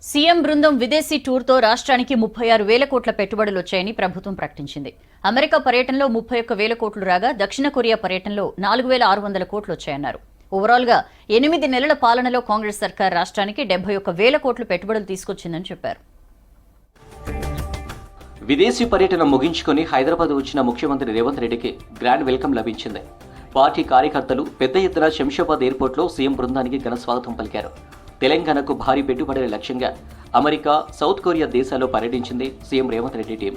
CM బృందం విదేశీ టూర్తో రాష్ట్రానికి 36,000 కోట్ల పెట్టుబడులు వచ్చాయని ప్రభుత్వం ప్రకటించింది. అమెరికా పర్యటనలో 31,000 కోట్లు రాగా దక్షిణ కొరియా పర్యటనలో 4,600 కోట్లు వచ్చాయన్నారు. ఓవరాల్గా 8 నెలల పాలనలో కాంగ్రెస్ సర్కార్ రాష్ట్రానికి 71,000 కోట్లు పెట్టుబడులు తీసుకొచ్చిందని చెప్పారు. విదేశీ పర్యటన ముగించుకుని హైదరాబాద్ వచ్చిన ముఖ్యమంత్రి రేవంత్ రెడ్డికి గ్రాండ్ వెల్కమ్ లభించింది. పార్టీ కార్యకర్తలు పెద్ద ఎత్తున శంషాబాద్ ఎయిర్పోర్ట్లో సీఎం బృందానికి ఘన స్వాగతం పలికారు. తెలంగాణకు భారీ పెట్టుబడుల లక్ష్యంగా అమెరికా, సౌత్ కొరియా దేశాల్లో పర్యటించింది సీఎం రేవంత్ రెడ్డి టీం.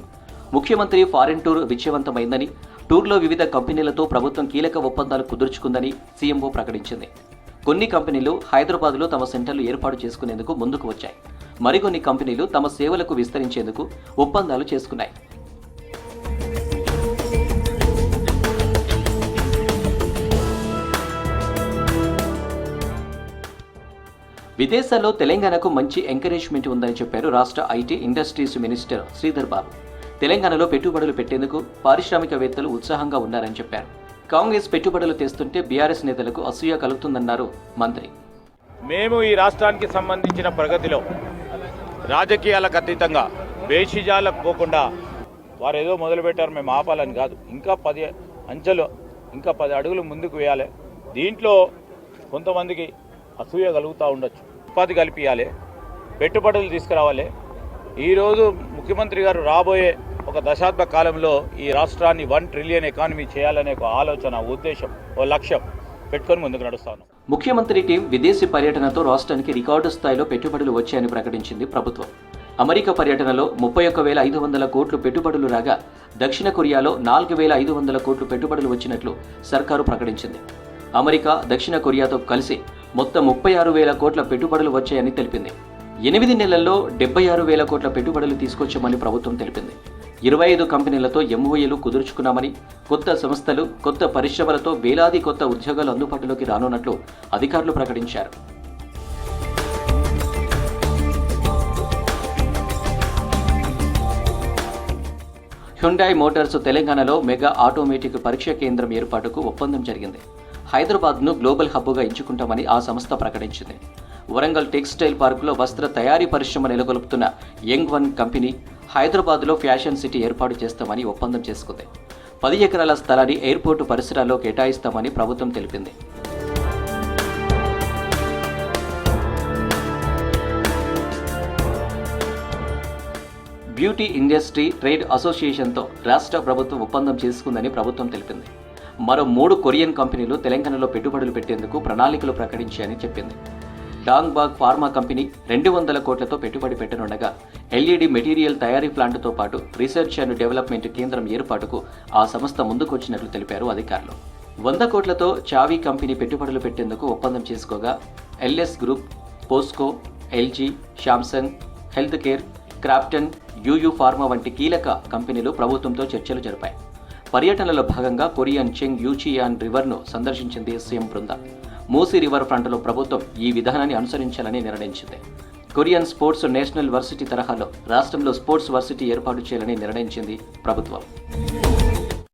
ముఖ్యమంత్రి ఫారిన్ టూర్ విజయవంతమైందని, టూర్లో వివిధ కంపెనీలతో ప్రభుత్వం కీలక ఒప్పందాలు కుదుర్చుకుందని సీఎంఓ ప్రకటించింది. కొన్ని కంపెనీలు హైదరాబాద్లో తమ సెంటర్లు ఏర్పాటు చేసుకునేందుకు ముందుకు వచ్చాయి. మరికొన్ని కంపెనీలు తమ సేవలకు విస్తరించేందుకు ఒప్పందాలు చేసుకున్నాయి. విదేశాల్లో తెలంగాణకు మంచి ఎంకరేజ్మెంట్ ఉందని చెప్పారు రాష్ట్ర IT industries minister Sridhar Babu. తెలంగాణలో పెట్టుబడులు పెట్టేందుకు పారిశ్రామికవేత్తలు ఉత్సాహంగా ఉన్నారని చెప్పారు. కాంగ్రెస్ పెట్టుబడులు తెస్తుంటే బీఆర్ఎస్ నేతలకు అసూయ కలుగుతుందన్నారు మంత్రి. మేము ఈ రాష్ట్రానికి సంబంధించిన ప్రగతిలో రాజకీయాలకు అతీతంగా బేషిజాలకు పోకుండా వారు ఏదో మొదలుపెట్టారు మేము ఆపాలని కాదు, ఇంకా 10 అంచెలు ఇంకా 10 అడుగులు ముందుకు వేయాలి. దీంట్లో కొంతమందికి అసూయ కలుగుతూ ఉండొచ్చు. ఉపాధి కల్పించాలి, పెట్టుబడులు తీసుకురావాలి. ఈరోజు ముఖ్యమంత్రి గారు రాబోయే ఒక దశాబ్ద కాలంలో ఈ రాష్ట్రాన్ని 1 ట్రిలియన్ ఎకానమీ చేయాలనే ఒక ఆలోచన, ఉద్దేశం, ఓ లక్ష్యం పెట్టుకొని ముందుకు నడుస్తాను. ముఖ్యమంత్రి టీం విదేశీ పర్యటనతో రాష్ట్రానికి రికార్డు స్థాయిలో పెట్టుబడులు వచ్చాయని ప్రకటించింది ప్రభుత్వం. అమెరికా పర్యటనలో 31,500 కోట్లు పెట్టుబడులు రాగా దక్షిణ కొరియాలో 4,500 కోట్లు పెట్టుబడులు వచ్చినట్లు సర్కారు ప్రకటించింది. అమెరికా, దక్షిణ కొరియాతో కలిసి మొత్తం 36,000 కోట్ల పెట్టుబడులు వచ్చాయని తెలిపింది. 8 నెలల్లో 76,000 కోట్ల పెట్టుబడులు తీసుకొచ్చామని ప్రభుత్వం తెలిపింది. 25 కంపెనీలతో ఎంఓఏలు కుదుర్చుకున్నామని, కొత్త సంస్థలు, కొత్త పరిశ్రమలతో వేలాది కొత్త ఉద్యోగాలు అందుబాటులోకి రానున్నట్లు అధికారులు ప్రకటించారు. హ్యుండాయ్ మోటార్స్ తెలంగాణలో మెగా ఆటోమేటిక్ పరీక్ష కేంద్రం ఏర్పాటుకు ఒప్పందం జరిగింది. హైదరాబాద్ను గ్లోబల్ హబ్గా ఎంచుకుంటామని ఆ సంస్థ ప్రకటించింది. వరంగల్ టెక్స్టైల్ పార్కులో వస్త్ర తయారీ పరిశ్రమ నెలకొల్పుతున్న యంగ్ వన్ కంపెనీ హైదరాబాద్లో ఫ్యాషన్ సిటీ ఏర్పాటు చేస్తామని ఒప్పందం చేసుకుంది. 10 ఎకరాల స్థలాన్ని ఎయిర్పోర్టు పరిసరాల్లో కేటాయిస్తామని ప్రభుత్వం తెలిపింది. బ్యూటీ ఇండస్ట్రీ ట్రేడ్ అసోసియేషన్తో రాష్ట్ర ప్రభుత్వం ఒప్పందం చేసుకుందని ప్రభుత్వం తెలిపింది. మరో 3 కొరియన్ కంపెనీలు తెలంగాణలో పెట్టుబడులు పెట్టేందుకు ప్రణాళికలు ప్రకటించాయని చెప్పింది. డాంగ్బాగ్ ఫార్మా కంపెనీ 200 కోట్లతో పెట్టుబడి పెట్టనుండగా ఎల్ఈడి మెటీరియల్ తయారీ ప్లాంట్తో పాటు రీసెర్చ్ అండ్ డెవలప్మెంట్ కేంద్రం ఏర్పాటుకు ఆ సంస్థ ముందుకొచ్చినట్లు తెలిపారు అధికారులు. 100 కోట్లతో చావీ కంపెనీ పెట్టుబడులు పెట్టేందుకు ఒప్పందం చేసుకోగా LS group, POSCO, LG, Samsung, health care, Krafton, Yuyu pharma వంటి కీలక కంపెనీలు ప్రభుత్వంతో చర్చలు జరిపాయి. పర్యటనలో భాగంగా కొరియన్ చెంగ్ యూచియాన్ రివర్ను సందర్శించింది సీఎం బృందం. మూసీ రివర్ ఫ్రంట్లో ప్రభుత్వం ఈ విధానాన్ని అనుసరించాలని నిర్ణయించింది. కొరియన్ స్పోర్ట్స్ నేషనల్ వర్సిటీ తరహాలో రాష్ట్రంలో స్పోర్ట్స్ వర్సిటీ ఏర్పాటు చేయాలని నిర్ణయించింది ప్రభుత్వం.